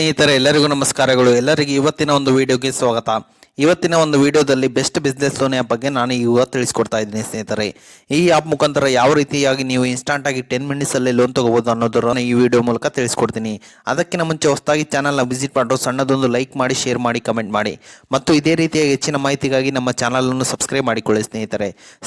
ಸ್ನೇಹಿತರೆ ಎಲ್ಲರಿಗೂ ನಮಸ್ಕಾರಗಳು. ಎಲ್ಲರಿಗೂ ಇವತ್ತಿನ ಒಂದು ವಿಡಿಯೋಗೆ ಸ್ವಾಗತ. ಇವತ್ತಿನ ಒಂದು ವಿಡಿಯೋದಲ್ಲಿ ಬೆಸ್ಟ್ ಬಿಸ್ನೆಸ್ ಲೋನ್ ಆ್ಯಪ್ ಬಗ್ಗೆ ನಾನು ಇವತ್ತು ತಿಳಿಸ್ಕೊಡ್ತಾ ಇದ್ದೀನಿ ಸ್ನೇಹಿತರೆ. ಈ ಆ್ಯಪ್ ಮುಖಾಂತರ ಯಾವ ರೀತಿಯಾಗಿ ನೀವು ಇನ್ಸ್ಟಾಂಟ್ ಆಗಿ 10 ಮಿನಿಟ್ಸಲ್ಲಿ ಲೋನ್ ತಗೋಬಹುದು ಅನ್ನೋದನ್ನು ಈ ವಿಡಿಯೋ ಮೂಲಕ ತಿಳಿಸ್ಕೊಡ್ತೀನಿ. ಅದಕ್ಕಿಂತ ಮುಂಚೆ ಹೊಸದಾಗಿ ಚಾನಲ್ನ ವಿಸಿಟ್ ಮಾಡೋ ಸಣ್ಣದೊಂದು ಲೈಕ್ ಮಾಡಿ, ಶೇರ್ ಮಾಡಿ, ಕಮೆಂಟ್ ಮಾಡಿ ಮತ್ತು ಇದೇ ರೀತಿಯಾಗಿ ಹೆಚ್ಚಿನ ಮಾಹಿತಿಗಾಗಿ ನಮ್ಮ ಚಾನಲನ್ನು ಸಬ್ಸ್ಕ್ರೈಬ್ ಮಾಡಿಕೊಳ್ಳಿ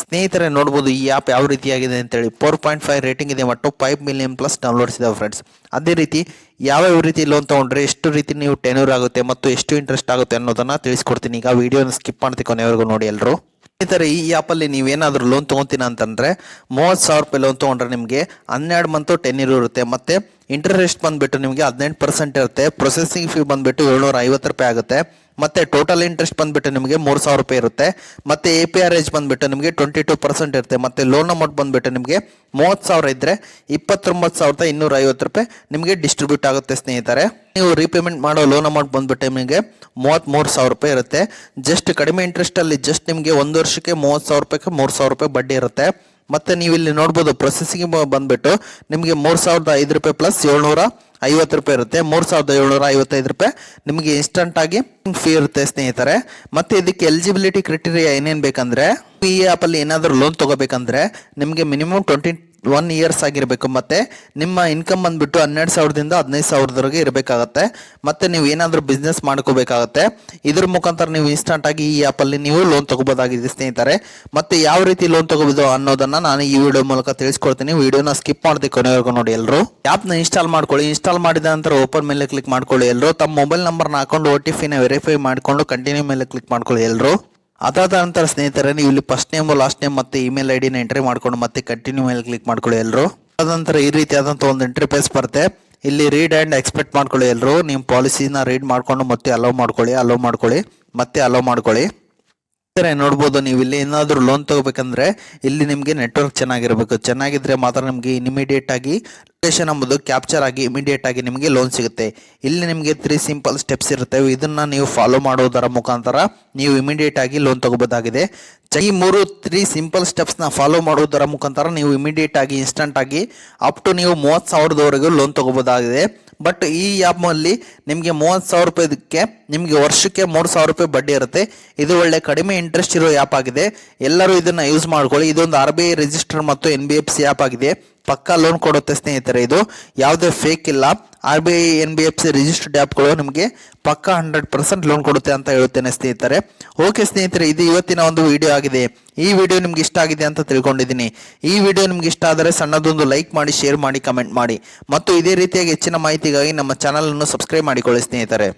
ಸ್ನೇಹಿತರೆ ನೋಡ್ಬೋದು ಈ ಆ್ಯಪ್ ಯಾವ ರೀತಿಯಾಗಿದೆ ಅಂತೇಳಿ. 4.5 ರೇಟಿಂಗ್ ಇದೆ ಮತ್ತು 5 ಮಿಲಿಯನ್ ಪ್ಲಸ್ ಡೌನ್ಲೋಡ್ಸ್ ಇದಾವೆ ಫ್ರೆಂಡ್ಸ್. ಅದೇ ರೀತಿ ಯಾವ ರೀತಿ ಲೋನ್ ತೊಗೊಂಡ್ರೆ ಎಷ್ಟು ರೀತಿ ನೀವು ಟೆನ್ಯೂರ್ ಆಗುತ್ತೆ ಮತ್ತು ಎಷ್ಟು ಇಂಟ್ರೆಸ್ಟ್ ಆಗುತ್ತೆ ಅನ್ನೋದನ್ನು ತಿಳಿಸ್ಕೊಡ್ತೀನಿ. ಈಗ ವಿಡಿಯೋನ ಸ್ಕಿಪ್ ಮಾಡ್ತಿ ಕೊನೆವರೆಗೂ ನೋಡಿ ಎಲ್ಲರೂ. ಸ್ನೇಹಿತರೆ ಈ ಆ್ಯಪಲ್ಲಿ ನೀವೇನಾದರೂ ಲೋನ್ ತೊಗೊತೀನಿ ಅಂತಂದರೆ 30,000 ರೂಪಾಯಿ ಲೋನ್ ತೊಗೊಂಡ್ರೆ ನಿಮಗೆ 12 ಮಂತು ಟೆನ್ಯೂರ್ ಇರುತ್ತೆ ಮತ್ತು ಇಂಟ್ರೆಸ್ಟ್ ಬಂದುಬಿಟ್ಟು ನಿಮಗೆ 18% ಇರುತ್ತೆ. ಪ್ರೊಸೆಸಿಂಗ್ ಫೀ ಬಂದುಬಿಟ್ಟು 750 ರೂಪಾಯಿ ಆಗುತ್ತೆ ಮತ್ತು ಟೋಟಲ್ ಇಂಟ್ರೆಸ್ಟ್ ಬಂದುಬಿಟ್ಟು ನಿಮಗೆ 3,000 ರೂಪಾಯಿ ಇರುತ್ತೆ ಮತ್ತು APRH ಬಂದುಬಿಟ್ಟು ನಿಮಗೆ 22% ಇರುತ್ತೆ ಮತ್ತು ಲೋನ್ ಅಮೌಂಟ್ ಬಂದುಬಿಟ್ಟು ನಿಮಗೆ 30,000 ಇದ್ದರೆ 29,250 ರೂಪಾಯಿ ನಿಮಗೆ ಡಿಸ್ಟ್ರಿಬ್ಯೂಟ್ ಆಗುತ್ತೆ ಸ್ನೇಹಿತರೆ. ನೀವು ರೀಪೇಮೆಂಟ್ ಮಾಡೋ ಲೋನ್ ಅಮೌಂಟ್ ಬಂದುಬಿಟ್ಟು ನಿಮಗೆ 33,000 ರೂಪಾಯಿ ಇರುತ್ತೆ. ಜಸ್ಟ್ ಕಡಿಮೆ ಇಂಟ್ರೆಸ್ಟಲ್ಲಿ ಜಸ್ಟ್ ನಿಮಗೆ 1 ವರ್ಷಕ್ಕೆ 30,000 ರೂಪಾಯಿಗೆ 3,000 ರೂಪಾಯಿ ಬಡ್ಡಿ ಇರುತ್ತೆ. ಮತ್ತು ನೀವು ಇಲ್ಲಿ ನೋಡ್ಬೋದು ಪ್ರೊಸೆಸಿಂಗ್ ಬಂದುಬಿಟ್ಟು ನಿಮಗೆ 3,005 ರೂಪಾಯಿ ಪ್ಲಸ್ 750 ರೂಪಾಯಿ ಇರುತ್ತೆ. 3,755 ರೂಪಾಯಿ ನಿಮಗೆ ಇನ್ಸ್ಟಂಟ್ ಆಗಿ ಫೀ ಇರುತ್ತೆ ಸ್ನೇಹಿತರೆ. ಮತ್ತು ಇದಕ್ಕೆ ಎಲಿಜಿಬಿಲಿಟಿ ಕ್ರೈಟೀರಿಯಾ ಏನೇನು ಬೇಕಂದರೆ, ಈ ಆ್ಯಪಲ್ಲಿ ಏನಾದರೂ ಲೋನ್ ತೊಗೋಬೇಕಂದ್ರೆ ನಿಮಗೆ ಮಿನಿಮಮ್ 21 ಇಯರ್ಸ್ ಆಗಿರಬೇಕು ಮತ್ತು ನಿಮ್ಮ ಇನ್ಕಮ್ ಬಂದುಬಿಟ್ಟು 12,000ದಿಂದ 15,000ವರೆಗೆ ಇರಬೇಕಾಗತ್ತೆ. ಮತ್ತು ನೀವು ಏನಾದರೂ ಬಿಸ್ನೆಸ್ ಮಾಡ್ಕೋಬೇಕಾಗತ್ತೆ. ಇದ್ರ ಮುಖಾಂತರ ನೀವು ಇನ್ಸ್ಟಂಟ್ ಆಗಿ ಈ ಆ್ಯಪಲ್ಲಿ ನೀವು ಲೋನ್ ತೊಗೋಬೋದಾಗಿದೆ ಸ್ನೇಹಿತರೆ. ಮತ್ತು ಯಾವ ರೀತಿ ಲೋನ್ ತೊಗೋಬೋದು ಅನ್ನೋದನ್ನು ನಾನು ಈ ವಿಡಿಯೋ ಮೂಲಕ ತಿಳಿಸ್ಕೊಡ್ತೀನಿ. ವಿಡಿಯೋನ ಸ್ಕಿಪ್ ಮಾಡ್ತೀವಿ ಕೊನೆವರೆಗೂ ನೋಡಿ ಎಲ್ಲರೂ. ಆ್ಯಪ್ನ ಇನ್ಸ್ಟಾಲ್ ಮಾಡ್ಕೊಳ್ಳಿ. ಇನ್ಸ್ಟಾಲ್ ಮಾಡಿದ ನಂತರ ಓಪನ್ ಮೇಲೆ ಕ್ಲಿಕ್ ಮಾಡ್ಕೊಳ್ಳಿ ಎಲ್ಲರೂ. ತಮ್ಮ ಮೊಬೈಲ್ ನಂಬರ್ನ ಹಾಕೊಂಡು OTP ವೆರಿಫೈ ಮಾಡಿಕೊಂಡು ಕಂಟಿನ್ಯೂ ಮೇಲೆ ಕ್ಲಿಕ್ ಮಾಡ್ಕೊಳ್ಳಿ ಎಲ್ಲರೂ. ಅದಾದ ನಂತರ ಸ್ನೇಹಿತರೆ ನೀವು ಇಲ್ಲಿ ಫಸ್ಟ್ ನೇಮ್, ಲಾಸ್ಟ್ ನೇಮ್ ಮತ್ತು ಇಮೇಲ್ ಐಡಿನ ಎಂಟ್ರಿ ಮಾಡ್ಕೊಂಡು ಮತ್ತೆ ಕಂಟಿನ್ಯೂ ಮೇಲೆ ಕ್ಲಿಕ್ ಮಾಡ್ಕೊಳ್ಳಿ ಎಲ್ಲರೂ. ಅದಾದ ನಂತರ ಈ ರೀತಿಯಾದಂಥ ಒಂದು ಇಂಟರ್ಫೇಸ್ ಬರುತ್ತೆ. ಇಲ್ಲಿ ರೀಡ್ ಆ್ಯಂಡ್ ಎಕ್ಸ್ಪೆಕ್ಟ್ ಮಾಡ್ಕೊಳ್ಳಿ ಎಲ್ಲರೂ. ನಿಮ್ಮ ಪಾಲಿಸಿನ ರೀಡ್ ಮಾಡಿಕೊಂಡು ಮತ್ತೆ ಅಲೋ ಮಾಡ್ಕೊಳ್ಳಿ. ನೋಡ್ಬೋದು ನೀವು ಇಲ್ಲಿ ಏನಾದರೂ ಲೋನ್ ತಗೋಬೇಕಂದ್ರೆ ಇಲ್ಲಿ ನಿಮಗೆ ನೆಟ್ವರ್ಕ್ ಚೆನ್ನಾಗಿರಬೇಕು. ಚೆನ್ನಾಗಿದ್ರೆ ಮಾತ್ರ ನಿಮಗೆ ಇಮಿಡಿಯೇಟ್ ಆಗಿ ಲೊಕೇಶನ್ ಎಂಬುದು ಕ್ಯಾಪ್ಚರ್ ಆಗಿ ಇಮಿಡಿಯೇಟ್ ಆಗಿ ನಿಮಗೆ ಲೋನ್ ಸಿಗುತ್ತೆ. ಇಲ್ಲಿ ನಿಮಗೆ 3 ಸಿಂಪಲ್ ಸ್ಟೆಪ್ಸ್ ಇರ್ತವೆ. ಇದನ್ನ ನೀವು ಫಾಲೋ ಮಾಡೋದರ ಮುಖಾಂತರ ನೀವು ಇಮಿಡಿಯೇಟ್ ಆಗಿ ಲೋನ್ ತಗೋಬೋದಾಗಿದೆ. ಈ 3 ಸಿಂಪಲ್ ಸ್ಟೆಪ್ಸ್ನ ಫಾಲೋ ಮಾಡೋದರ ಮುಖಾಂತರ ನೀವು ಇಮಿಡಿಯೇಟ್ ಆಗಿ ಇನ್ಸ್ಟಂಟ್ ಆಗಿ ಅಪ್ ಟು ನೀವು 30,000ವರೆಗೂ ಲೋನ್ ತಗೋಬೋದಾಗಿದೆ. ಬಟ್ ಈ ಆ್ಯಪ್ನಲ್ಲಿ ನಿಮಗೆ 30,000 ರೂಪಾಯಿದಕ್ಕೆ ನಿಮಗೆ ವರ್ಷಕ್ಕೆ 3,000 ರೂಪಾಯಿ ಬಡ್ಡಿ ಇರುತ್ತೆ. ಇದು ಒಳ್ಳೆ ಕಡಿಮೆ ಇಂಟ್ರೆಸ್ಟ್ ಇರೋ ಆ್ಯಪ್ ಆಗಿದೆ. ಎಲ್ಲರೂ ಇದನ್ನು ಯೂಸ್ ಮಾಡ್ಕೊಳ್ಳಿ. ಇದೊಂದು RBI ರಿಜಿಸ್ಟರ್ ಮತ್ತು NBFC ಆ್ಯಪ್ ಆಗಿದೆ. ಪಕ್ಕಾ ಲೋನ್ ಕೊಡುತ್ತೆ ಸ್ನೇಹಿತರೆ. ಇದು ಯಾವುದೇ ಫೇಕ್ ಇಲ್ಲ. RBI NBFC ರಿಜಿಸ್ಟರ್ಡ್ ಆ್ಯಪ್ಗಳು ನಿಮಗೆ ಪಕ್ಕಾ 100% ಲೋನ್ ಕೊಡುತ್ತೆ ಅಂತ ಹೇಳುತ್ತೇನೆ ಸ್ನೇಹಿತರೆ. ಓಕೆ ಸ್ನೇಹಿತರೆ, ಇದು ಇವತ್ತಿನ ಒಂದು ವಿಡಿಯೋ ಆಗಿದೆ. ಈ ವಿಡಿಯೋ ನಿಮ್ಗೆ ಇಷ್ಟ ಆಗಿದೆ ಅಂತ ತಿಳ್ಕೊಂಡಿದ್ದೀನಿ. ಈ ವಿಡಿಯೋ ನಿಮ್ಗೆ ಇಷ್ಟ ಆದರೆ ಸಣ್ಣದೊಂದು ಲೈಕ್ ಮಾಡಿ, ಶೇರ್ ಮಾಡಿ, ಕಮೆಂಟ್ ಮಾಡಿ ಮತ್ತು ಇದೇ ರೀತಿಯಾಗಿ ಹೆಚ್ಚಿನ ಮಾಹಿತಿಗಾಗಿ ನಮ್ಮ ಚಾನಲನ್ನು ಸಬ್ಸ್ಕ್ರೈಬ್ ಮಾಡಿಕೊಳ್ಳಿ ಸ್ನೇಹಿತರೆ.